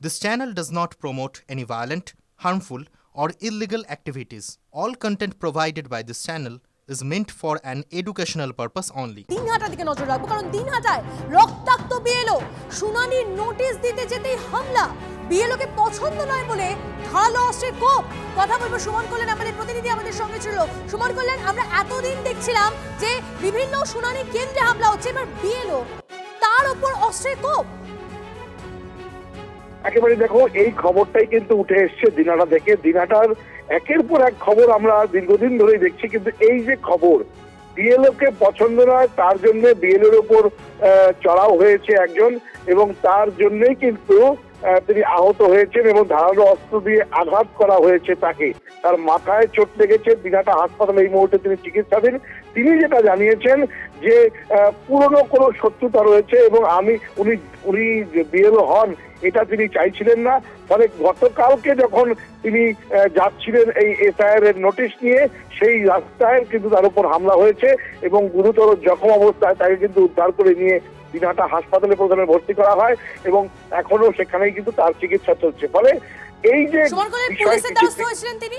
This channel does not promote any violent, harmful, or illegal activities. All content provided by this channel is meant for an educational purpose only. দিনহাটার দিকে নজর রাখবো, কারণ দিনহাটায় রক্তাক্ত BLO শুনানির notice দিতে যেতেই হামলা। বিএলওকে পছন্দ নয় বলে ধারালো অস্ত্রের কোপ। কথা বলবো সুমন কল্যাণ, আমাদের প্রতিনিধি আমাদের সঙ্গে ছিল। সুমন কল্যাণ, আমরা এতদিন দেখছিলাম যে বিভিন্ন শুনানি কেন্দ্রে হামলা হচ্ছে, এবার বিএলও তার উপর অস্ত্রের কোপ। একেবারে দেখো, এই খবরটাই কিন্তু উঠে এসছে দিনহাটা থেকে। দিনহাটার একের পর এক খবর আমরা দীর্ঘদিন ধরেই দেখছি, কিন্তু এই যে খবর বিএলও কে পছন্দ নয় তার জন্য বিএলওর উপর চড়াও হয়েছে একজন, এবং তার জন্যই কিন্তু তিনি আহত হয়েছেন এবং ধারালো অস্ত্র দিয়ে আঘাত করা হয়েছে তাকে। তার মাথায় চোট লেগেছে, দিনহাটা হাসপাতালে এই মুহূর্তে তিনি চিকিৎসাধীন। তিনি যেটা জানিয়েছেন যে পুরনো কোনো শত্রুতা রয়েছে এবং উনি বিএলও হন এটা তিনি চাইছিলেন না। ফলে গতকালকে যখন তিনি যাচ্ছিলেন এই এসআইআর এর নোটিশ নিয়ে, সেই রাস্তায় কিন্তু তার উপর হামলা হয়েছে এবং গুরুতর জখম অবস্থায় তাকে কিন্তু উদ্ধার করে নিয়ে দিনহাটা হাসপাতালে প্রথমে ভর্তি করা হয় এবং এখনো সেখানেই কিন্তু তার চিকিৎসা চলছে। ফলে এই যে তিনি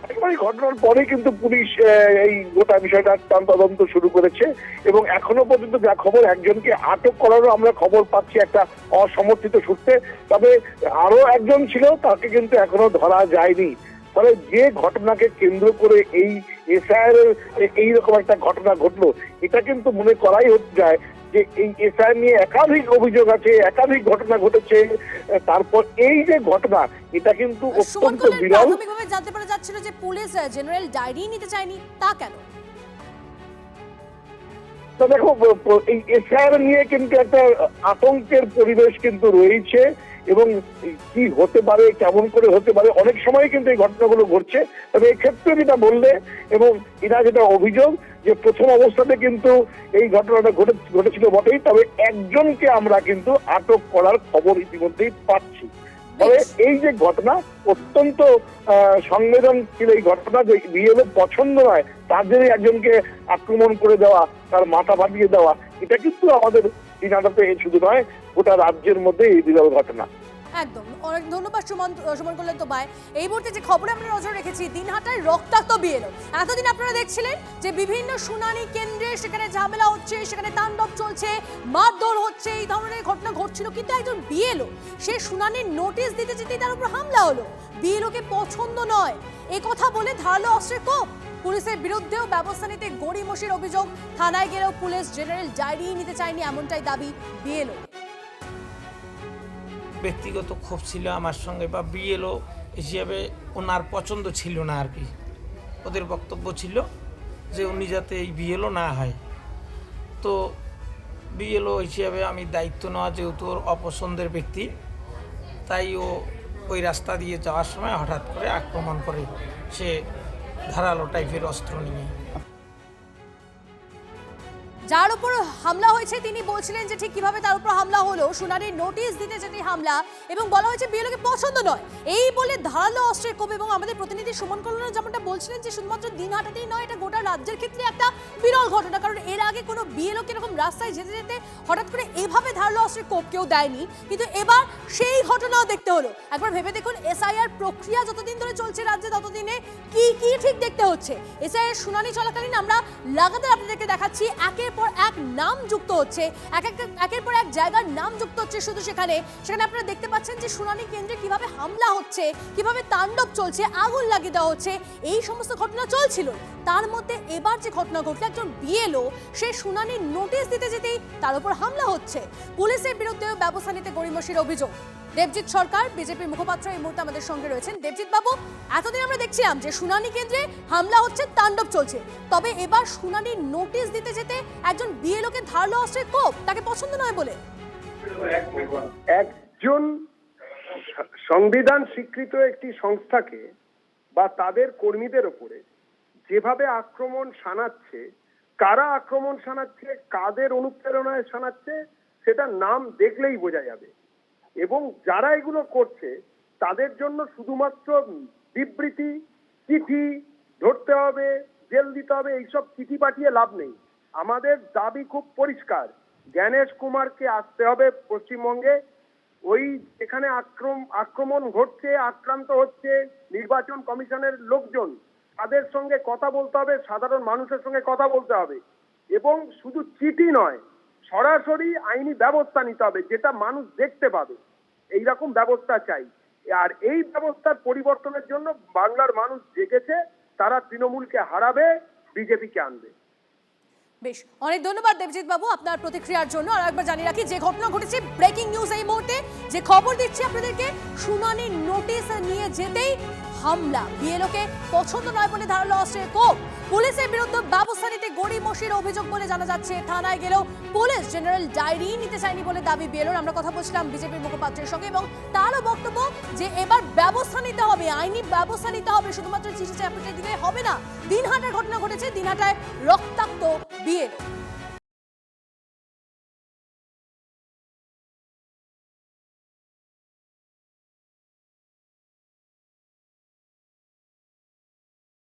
একেবারে ঘটনার পরে কিন্তু পুলিশ এই গোটা বিষয়টা তদন্ত শুরু করেছে এবং এখনো পর্যন্ত যা খবর, একজনকে আটক করারও আমরা খবর পাচ্ছি একটা অসমর্থিত সূত্রে। তবে আরো একজন ছিল, তাকে কিন্তু এখনো ধরা যায়নি। ফলে যে ঘটনাকে কেন্দ্র করে এই এসআইআর এইরকম একটা ঘটনা ঘটলো, এটা কিন্তু মনে করাই হতে যায় যে এই এসআইআর নিয়ে একাধিক অভিযোগ আছে, একাধিক ঘটনা ঘটেছে। তারপর এই যে ঘটনা, এটা কিন্তু অত্যন্ত বিরল। প্রাথমিকভাবে জানতে পারা যাচ্ছিল যে পুলিশ জেনারেল ডায়েরি নিতে চায়নি, তা কেন? তো দেখো, এই এসআইআর নিয়ে কিন্তু একটা আতঙ্কের পরিবেশ কিন্তু রয়েছে এবং কি হতে পারে, কেমন করে হতে পারে, অনেক সময় কিন্তু এই ঘটনাগুলো ঘটছে। তবে এক্ষেত্রে যেটা বললে এবং এটা যেটা অভিযোগ যে প্রথম অবস্থাতে কিন্তু এই ঘটনাটা ঘটেছিল বটেই, তবে একজনকে আমরা কিন্তু আটক করার খবর ইতিমধ্যেই পাচ্ছি। তবে এই যে ঘটনা অত্যন্ত সংবেদনশীল এই ঘটনা, যে বিএলও পছন্দ নয় তার জন্য একজনকে আক্রমণ করে দেওয়া, তার মাথা ফাটিয়ে দেওয়া, এটা কিন্তু আমাদের দিনহাটাতে শুধু নয়, গোটা রাজ্যের মধ্যে এই বিরল ঘটনা। একদম, অনেক ধন্যবাদ সুমন কল্যাণ। তো ভাই, এই মুহূর্তে যে খবরে আমরা নজর রেখেছি, দিনহাটায় রক্তাক্ত বিএলও। এতদিন আপনারা দেখছিলেন যে বিভিন্ন শুনানি কেন্দ্রে সেখানে ঝামেলা হচ্ছে, সেখানে তাণ্ডব চলছে, মারধর হচ্ছে, এই ধরনের ঘটনা ঘটছিল, কিন্তু একজন বিএলও সে শুনানির নোটিশ দিতে যেতেই তার উপর হামলা হলো। বিএলও কে পছন্দ নয় এ কথা বলে ধারালো অস্ত্রের কোপ। পুলিশের বিরুদ্ধেও ব্যবস্থা নিতে গড়িমসির অভিযোগ। থানায় গেলেও পুলিশ জেনারেল ডায়েরি নিতে চায়নি, এমনটাই দাবি বিএলও। ব্যক্তিগত ক্ষোভ ছিল আমার সঙ্গে, বা বিএলও হিসেবে ওনার পছন্দ ছিল না আর কি। ওদের বক্তব্য ছিল যে উনি যাতে এই বিএলও না হয়। তো বিএলও হিসেবে আমি দায়িত্ব নেওয়া, যেহেতু ওর অপছন্দের ব্যক্তি, তাই ও ওই রাস্তা দিয়ে যাওয়ার সময় হঠাৎ করে আক্রমণ করে, সে ধারালো টাইপের অস্ত্র নিয়ে। যার উপর হামলা হয়েছে তিনি বলছিলেন যে ঠিক কিভাবে তার উপর হামলা হলো, শুনানির নোটিশ দিতে যেতে হামলা, এবং বলা হয়েছে বিএলওকে পছন্দ নয় এই বলে ধারালো অস্ত্রের কোপ। এবং আমাদের প্রতিনিধি সুমন কল্যাণ যেমনটা বলছিলেন যে শুধুমাত্র দিনহাটাতেই নয়, এটা গোটা রাজ্যের ক্ষেত্রে একটা বিরল ঘটনা, কারণ এর আগে কোনো বিএলও এরকম রাস্তায় যেতে যেতে হঠাৎ করে এভাবে ধারালো অস্ত্রের কোপ কেউ দেয়নি, কিন্তু এবার সেই ঘটনাও দেখতে হলো। একবার ভেবে দেখুন, এসআইআর প্রক্রিয়া যতদিন ধরে চলছে রাজ্যে, ততদিনে কি কি ঠিক দেখতে হচ্ছে। এসআইআর শুনানি চলাকালীন আমরা লাগাতার আপনাদেরকে দেখাচ্ছি একের পর এক নাম যুক্ত হচ্ছে, একের পর এক জায়গার নাম যুক্ত হচ্ছে। শুধু সেখানে আপনারা দেখতে পাচ্ছেন যে শুনানি কেন্দ্রে কিভাবে হামলা হচ্ছে, কিভাবে তাণ্ডব চলছে, আগুন লাগিয়ে দেওয়া হচ্ছে, এই সমস্ত ঘটনা চলছিল। তার মধ্যে এবার যে ঘটনা ঘটল, একজন বিএলও সে শুনানির নোটিশ দিতে যেতেই তার উপর হামলা হচ্ছে। পুলিশের বিরুদ্ধেও ব্যবস্থা নিতে গড়িমসির অভিযোগ। দেবজিৎ সরকার, বিজেপির মুখপাত্র, এই মুহূর্তে আমাদের সঙ্গে রয়েছেন। দেবজিৎ বাবু, এতদিন আমরা দেখছিলাম যে শুনানি কেন্দ্রে হামলা হচ্ছে, তাণ্ডব চলছে, তবে এবার শুনানির নোটিশ দিতে যেতে একজন বিএলও কে ধারালো অস্ত্রের কোপ, তাকে পছন্দ নয় বলে। একজন সংবিধান স্বীকৃত একটি সংস্থাকে বা তাদের কর্মীদের উপরে যেভাবে আক্রমণ শানাচ্ছে, কারা আক্রমণ শানাচ্ছে, কাদের অনুপ্রেরণায় শানাচ্ছে, সেটা নাম দেখলেই বোঝা যাবে। এবং যারা এগুলো করছে তাদের জন্য শুধুমাত্র বিবৃতি, চিঠি ধরতে হবে, জেল দিতে হবে, এইসব চিঠি পাঠিয়ে লাভ নেই। আমাদের দাবি খুব পরিষ্কার, জ্ঞানেশ কুমারকে আসতে হবে পশ্চিমবঙ্গে, ওই এখানে আক্রমণ ঘটছে, আক্রান্ত হচ্ছে নির্বাচন কমিশনের লোকজন, তাদের সঙ্গে কথা বলতে হবে, সাধারণ মানুষের সঙ্গে কথা বলতে হবে, এবং শুধু চিঠি নয়, সরাসরি আইনি ব্যবস্থা নিতে হবে, যেটা মানুষ দেখতে পাবে। এইরকম ব্যবস্থা চাই। আর এই ব্যবস্থার পরিবর্তনের জন্য বাংলার মানুষ জেগেছে, তারা তৃণমূলকে হারাবে, বিজেপিকে আনবে। বেশ, অনেক ধন্যবাদ দেবজিৎ বাবু আপনার প্রতিক্রিয়ার জন্য। আর একবার জানিয়ে রাখি যে ঘটনা ঘটেছে, ব্রেকিং নিউজ এই মুহূর্তে যে খবর দিচ্ছি আপনাদেরকে, শুনানির নোটিশ নিয়ে যেতেই হামলা, বিএলওকে পছন্দ নয় বলে ধারালো অস্ত্রের কোপ, পুলিশের বিরুদ্ধে ব্যবস্থা নিতে গড়িমসির অভিযোগ বলে জানা যাচ্ছে। থানায় গেলেও পুলিশ জেনারেল ডায়েরি নিতে চায়নি বলে দাবি বিএলওর। আমরা কথা বলছিলাম বিজেপির মুখপাত্রের সঙ্গে এবং তারও বক্তব্য যে এবার ব্যবস্থা নিতে হবে, আইনি ব্যবস্থা নিতে হবে, শুধুমাত্র চিঠি চাপাটির দিকে হবে না। দিনহাটার ঘটনা ঘটেছে, দিনহাটায় রক্তাক্ত বিএলও।